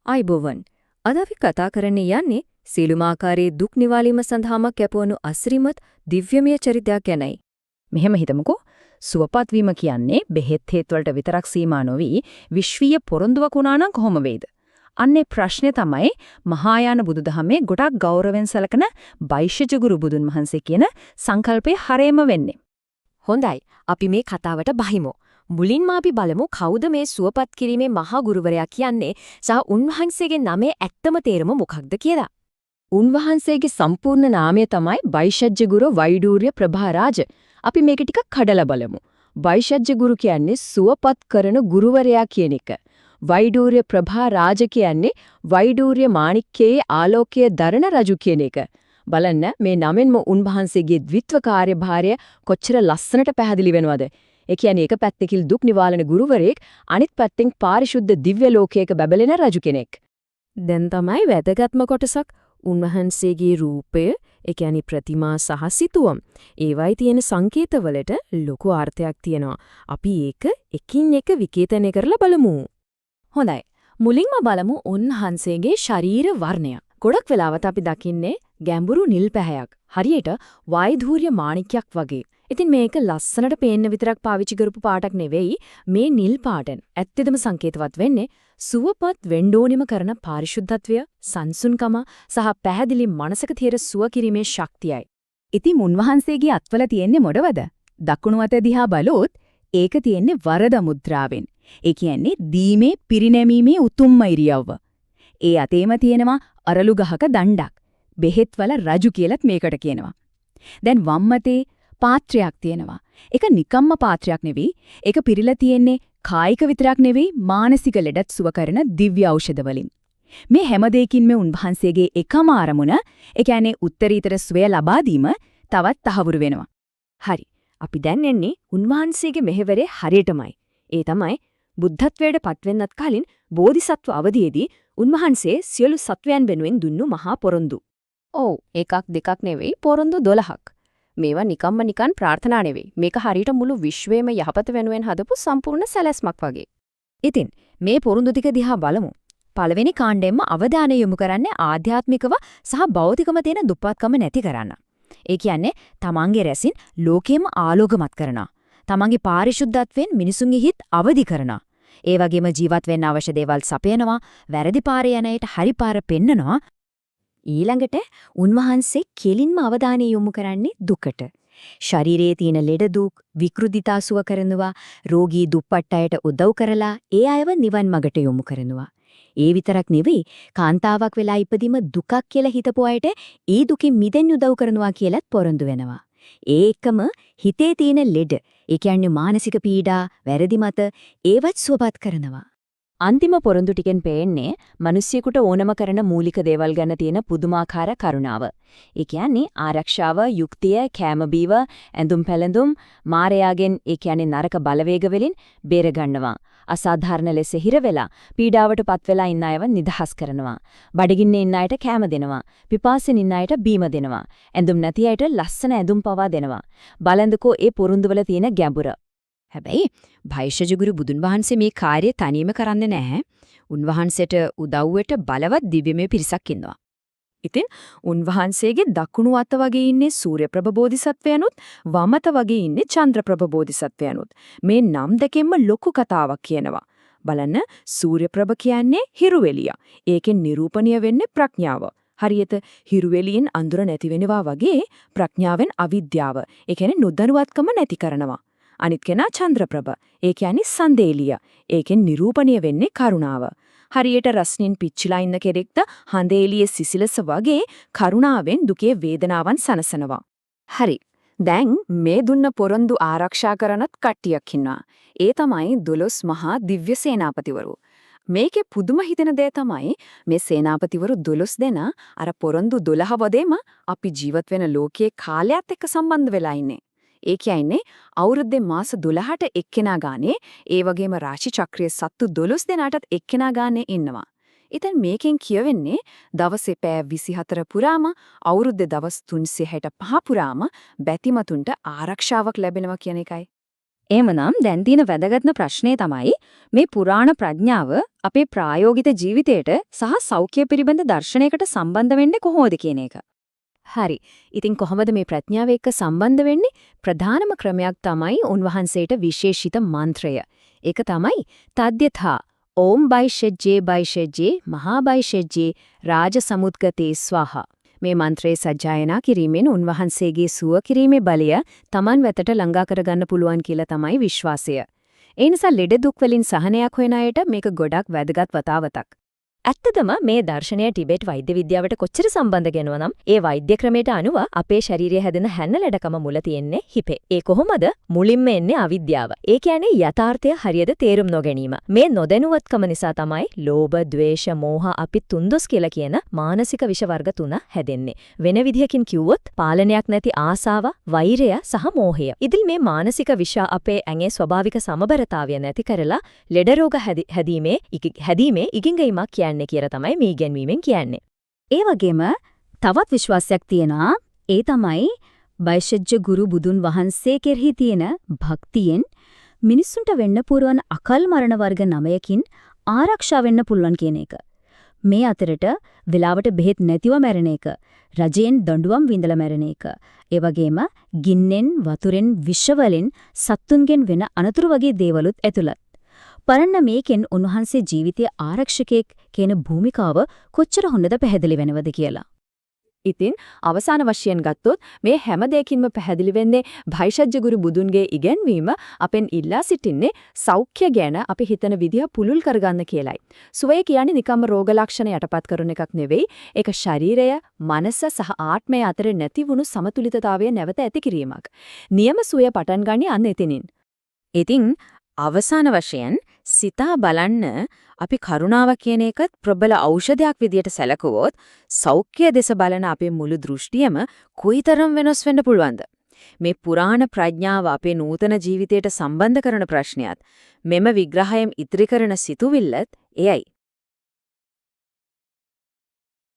ආයිබෝවන්. අද අපි කතා කරන්න යන්නේ සියලුම ආකාරයේ දුක් නිවාලීම සඳහාම කැපවුණු අසිරිමත් දිව්‍යමය චරිතයක් ගැනයි. මෙහෙම හිතමුකෝ. සුවපත් වීම කියන්නේ බෙහෙත් හේත් වලට විතරක් සීමා නොවි විශ්වීය පොරොන්දුවක් වුණා නම් කොහොම වෙයිද? අන්නේ ප්‍රශ්නේ තමයි මහායාන බුදුදහමේ ගොඩක් ගෞරවයෙන් සැලකන බයිෂජගුරු බුදුන් වහන්සේ කියන සංකල්පේ හරේම වෙන්නේ. හොඳයි. අපි මේ කතාවට බහිමු. මුලින්ම අපි බලමු කවුද මේ සුවපත් කිරීමේ මහා ගුරුවරයා කියන්නේ සහ උන්වහන්සේගේ නමේ ඇත්තම තේරුම මොකක්ද කියලා. උන්වහන්සේගේ සම්පූර්ණ නාමය තමයි බයිෂජ්ජගුරු වෛඩූර්ය ප්‍රභාරාජ. අපි මේක ටිකක් කඩලා බලමු. බයිෂජ්ජගුරු කියන්නේ සුවපත් කරන ගුරුවරයා කියන එක. වෛඩූර්ය ප්‍රභාරාජ කියන්නේ වෛඩූර්ය මාණික්කයේ ආලෝකයේ දරන රජු කියන එක. බලන්න මේ නමෙන්ම උන්වහන්සේගේ ද්විත්ව කාර්යභාරය කොච්චර ලස්සනට පැහැදිලි වෙනවද? ඒ කියන්නේ එක පැත්තකින් දුක් නිවාලන ගුරුවරයෙක් අනිත් පැත්තෙන් පාරිශුද්ධ දිව්‍ය ලෝකයක බබලෙන රජු කෙනෙක්. දැන් තමයි වැදගත්ම කොටසක් උන්වහන්සේගේ රූපය, ඒ කියන්නේ ප්‍රතිමා සහ සිතුවම්. ඒවයි තියෙන සංකේතවලට ලොකු අර්ථයක් තියෙනවා. අපි ඒක එකින් එක විකේතනය කරලා බලමු. හොඳයි. මුලින්ම බලමු උන්වහන්සේගේ ශරීර වර්ණය. ගොඩක් වෙලාවට අපි දකින්නේ ගැඹුරු නිල් පැහැයක්. හරියට වෛධූර්ය මාණික්කයක් වගේ. ඉතින් මේක ලස්සනට පේන්න විතරක් පාවිච්චි කරපු පාටක් නෙවෙයි මේ නිල් පාටෙන් ඇත්තදම සංකේතවත් වෙන්නේ සුවපත් වෙන්නෝනිම කරන පාරිශුද්ධත්වය, සංසුන්කම සහ පැහැදිලි මනසක තියෙන සුව කිරීමේ ශක්තියයි. ඉතින් උන්වහන්සේගේ අත්වල තියෙන්නේ මොඩවද? දකුණු අත දිහා බලුවොත් ඒක තියෙන්නේ වරද මුද්‍රාවෙන්. ඒ කියන්නේ දීමේ පිරිනැමීමේ උතුම්ම ඉරියව්ව. ඒ අතේම තියෙනවා අරලු ගහක දණ්ඩක්. බෙහෙත්වල රජු කියලත් මේකට කියනවා. දැන් වම් අතේ පාත්‍රයක් තියෙනවා. ඒක නිකම්ම පාත්‍රයක් නෙවෙයි. ඒක පිරීලා තියෙන්නේ කායික විතරක් නෙවෙයි මානසික ලෙඩත් සුව කරන දිව්‍ය ඖෂධ වලින්. මේ හැම දෙයකින්ම උන්වහන්සේගේ එකම අරමුණ, ඒ කියන්නේ උත්තරීතර සුවය ලබා දීම තවත් තහවුරු වෙනවා. හරි. අපි දැන් එන්නේ උන්වහන්සේගේ මෙහෙවරේ හරියටමයි. ඒ තමයි බුද්ධත්වයට පත්වෙන්නත් කලින් බෝධිසත්ව අවධියේදී උන්වහන්සේ සියලු සත්වයන් වෙනුවෙන් දුන්නු මහා පොරොන්දු. ඔව්, එකක් දෙකක් නෙවෙයි පොරොන්දු 12ක්. මේවා නිකන් ප්‍රාර්ථනා නෙවෙයි. මේක හරියට මුළු විශ්වයේම යහපත වෙනුවෙන් හදපු සම්පූර්ණ සැලැස්මක් වගේ. ඉතින් මේ පොරොන්දු ටික දිහා බලමු. පළවෙනි කාණ්ඩයෙන්ම අවධානය යොමු කරන්නේ ආධ්‍යාත්මිකව සහ භෞතිකව තියෙන දුප්පත්කම නැති කරන්න. ඒ කියන්නේ තමන්ගේ රැසින් ලෝකෙම ආලෝකමත් කරනවා. තමන්ගේ පාරිශුද්ධත්වයෙන් මිනිසුන්ගේ හිත් අවදි කරනවා. ඒ වගේම ජීවත් වෙන්න අවශ්‍ය දේවල් සපයනවා, වැරදි පාරේ යන අයට හරි පාර පෙන්නනවා. ඊළඟට උන්වහන්සේ කෙලින්ම අවධානය යොමු කරන්නේ දුකට. ශරීරයේ තියෙන ලෙඩ දුක් විකෘතිතා සුව කරනවා, රෝගී දුප්පත් අයට උදව් කරලා ඒ අයව නිවන් මගට යොමු කරනවා. ඒ විතරක් නෙවෙයි, කාන්තාවක් වෙලා ඉපදීම දුකක් කියලා හිතපු අයට ඒ දුකින් මිදෙන්න උදව් කරනවා කියලත් පොරොන්දු වෙනවා. ඒ එකම හිතේ තියෙන ලෙඩ, ඒ කියන්නේ මානසික පීඩා, වැරදි මත ඒවත් සුවපත් කරනවා. අන්තිම පොරොන්දු ටිකෙන් පේන්නේ මිනිසියෙකුට ඕනම කරන මූලික දේවල් ගැන තියෙන පුදුමාකාර කරුණාව. ඒ කියන්නේ ආරක්ෂාව, යුක්තිය, කැම බීව, ඇඳුම් පැළඳුම් මායාවෙන්, ඒ කියන්නේ නරක බලවේග වලින් බේර ගන්නවා. අසාධාරණ ලෙස හිර වෙලා පීඩාවටපත් වෙලා ඉන්න අයව නිදහස් කරනවා. බඩගින්නේ ඉන්න අයට කැම දෙනවා. පිපාසෙන් ඉන්න අයට බීම දෙනවා. ඇඳුම් නැති අයට ලස්සන ඇඳුම් පවා දෙනවා. බලන්දකෝ ඒ පොරොන්දුවල තියෙන ගැඹුර. හැබැයි භයිෂජගුරු බුදුන් වහන්සේ මේ කාර්යය තනියම කරන්නේ නැහැ. උන්වහන්සේට උදව්වට බලවත් දිව්‍යමය පිරිසක් ඉන්නවා. ඉතින් උන්වහන්සේගේ දකුණු අත වගේ ඉන්නේ සූර්යප්‍රභ බෝධිසත්වයනුත්, වම අත වගේ ඉන්නේ චන්ද්‍රප්‍රභ බෝධිසත්වයනුත්. මේ නම් දෙකෙන්ම ලොකු කතාවක් කියනවා. බලන්න, සූර්යප්‍රභ කියන්නේ හිරුවෙලිය. ඒකෙන් නිරූපණීය වෙන්නේ ප්‍රඥාව. හරියට හිරුවෙලියෙන් අඳුර නැති වෙනවා වගේ ප්‍රඥාවෙන් අවිද්‍යාව, ඒ කියන්නේ නොදැනුවත්කම නැති කරනවා. අනිත් කෙනා චන්ද්‍රප්‍රභ. ඒ කියන්නේ සන්දේලිය. ඒකෙන් නිරූපණීය වෙන්නේ කරුණාව. හරියට රස්නින් පිච්චිලා ඉන්න කෙනෙක්ට හඳේලියේ සිසිලස වගේ කරුණාවෙන් දුකේ වේදනාවන් සනසනවා. හරි. දැන් මේ දුන්න පොරොන්දු ආරක්ෂා කරනත් කට්ටියක් ඉන්නවා. ඒ තමයි 12 මහා දිව්‍ය සේනාපතිවරු. මේකේ පුදුම හිතෙන දේ තමයි මේ සේනාපතිවරු 12 දෙනා අර පොරොන්දු 12 වදේම අපි ජීවත් වෙන ලෝකයේ කාලයත් එක්ක සම්බන්ධ වෙලා ඉන්නේ. ඒ කියන්නේ අවුරුද්දේ මාස 12ට එක්කෙනා ගානේ, ඒ වගේම රාශි චක්‍රයේ සත්තු 12 දෙනාටත් එක්කෙනා ගානේ ඉන්නවා. ඉතින් මේකෙන් කියවෙන්නේ දවසේ පැය 24 පුරාම, අවුරුද්දේ දවස් 365 පුරාම බැතිමතුන්ට ආරක්ෂාවක් ලැබෙනවා කියන එකයි. එහෙමනම් දැන් තියෙන වැදගත්ම ප්‍රශ්නේ තමයි මේ පුරාණ ප්‍රඥාව අපේ ප්‍රායෝගික ජීවිතයට සහ සෞඛ්‍ය පිළිබඳ දර්ශනයකට සම්බන්ධ වෙන්නේ කොහොමද කියන එක. හරි. ඉතින් කොහොමද මේ ප්‍රඥාව එක්ක සම්බන්ධ වෙන්නේ? ප්‍රධානම ක්‍රමයක් තමයි උන්වහන්සේට විශේෂිත මන්ත්‍රය. ඒක තමයි තද්යථා ඕම් බයිෂජ්ජේ බයිෂජ්ජේ මහා බයිෂජ්ජේ රාජ සමුද්ගතේ ස්වාහා. මේ මන්ත්‍රයේ සජ්ජායනා කිරීමෙන් උන්වහන්සේගේ සුව කිරීමේ බලය Taman වෙතට ළඟා කරගන්න පුළුවන් කියලා තමයි විශ්වාසය. ඒ නිසා ලෙඩ දුක් වලින් සහනයක් හොයන අයට මේක ගොඩක් වැදගත් වතාවතක්. ඇත්තදම මේ දර්ශනය ටිබෙට් වෛද්‍ය විද්‍යාවට කොච්චර සම්බන්ධ වෙනව නම් ඒ වෛද්‍ය ක්‍රමයට අනුව අපේ ශරීරයේ හැදෙන හැන්න ලෙඩකම මුල තියෙන්නේ හිපේ. ඒ කොහොමද? මුලින්ම එන්නේ අවිද්‍යාව. ඒ කියන්නේ යථාර්ථය හරියට තේරුම් නොගැනීම. මේ නොදැනුවත්කම නිසා තමයි ලෝභ, ද්වේෂ, මෝහ අපි තුන්දොස් කියලා කියන මානසික විෂ වර්ග තුන හැදෙන්නේ. වෙන විදිහකින් කිව්වොත් පාලනයක් නැති ආසාව, වෛරය සහ මෝහය. ඉතින් මේ මානසික විෂ අපේ ඇඟේ ස්වභාවික සමබරතාවය නැති කරලා ලෙඩ රෝග හැදීමේ ඉගින්ගීමක් කියන්නේ කියලා තමයි මේ ඉගැන්වීමෙන් කියන්නේ. ඒ වගේම තවත් විශ්වාසයක් තියෙනවා. ඒ තමයි බයිෂජ්ජ ගුරු බුදුන් වහන්සේ කෙරෙහි තියෙන භක්තියෙන් මිනිස්සුන්ට වෙන්න පුරවන අකල් මරණ වර්ග 9කින් ආරක්ෂා වෙන්න පුළුවන් කියන එක. මේ අතරට වෙලාවට බෙහෙත් නැතිව මැරෙන එක, රජයෙන් දඬුවම් විඳලා මැරෙන එක, ඒ වගේම ගින්නෙන්, වතුරෙන්, විෂ වලින් සත්තුන්ගෙන් වෙන අනතුරු වගේ දේවලුත් ඇතුළත්. පරණ මේකෙන් උන්වහන්සේ ජීවිතයේ ආරක්ෂකයෙක් කියන භූමිකාව කොච්චර හොඳද පැහැදිලි වෙනවද කියලා. ඉතින් අවසාන වශයෙන් ගත්තොත් මේ හැම දෙයකින්ම පැහැදිලි වෙන්නේ භයිෂජ්ජ ගුරු බුදුන්ගේ ඉගැන්වීම අපෙන් ඉල්ලා සිටින්නේ සෞඛ්‍ය ගැන අපි හිතන විදිය පුළුල් කරගන්න කියලයි. සුවය කියන්නේ නිකම්ම රෝග ලක්ෂණ යටපත් කරන එකක් නෙවෙයි. ඒක ශරීරය, මනස සහ ආත්මය අතර නැති වුණු සමතුලිතතාවය නැවත ඇති කිරීමක්. නියම සුවය පටන් ගන්නේ අන්න එතනින්. ඉතින් අවසාන වශයෙන් සිතා බලන්න අපි කරුණාව කියන එකත් ප්‍රබල ඖෂධයක් විදියට සැලකුවොත් සෞඛ්‍ය දෙස බලන අපේ මුළු දෘෂ්ටියම කොයිතරම් වෙනස් වෙන්න පුළුවන්ද? මේ පුරාණ ප්‍රඥාව අපේ නූතන ජීවිතයට සම්බන්ධ කරන ප්‍රශ්නයත් මෙම විග්‍රහයෙන් ඉදිරි කරන සිතුවිල්ලත් එයයි.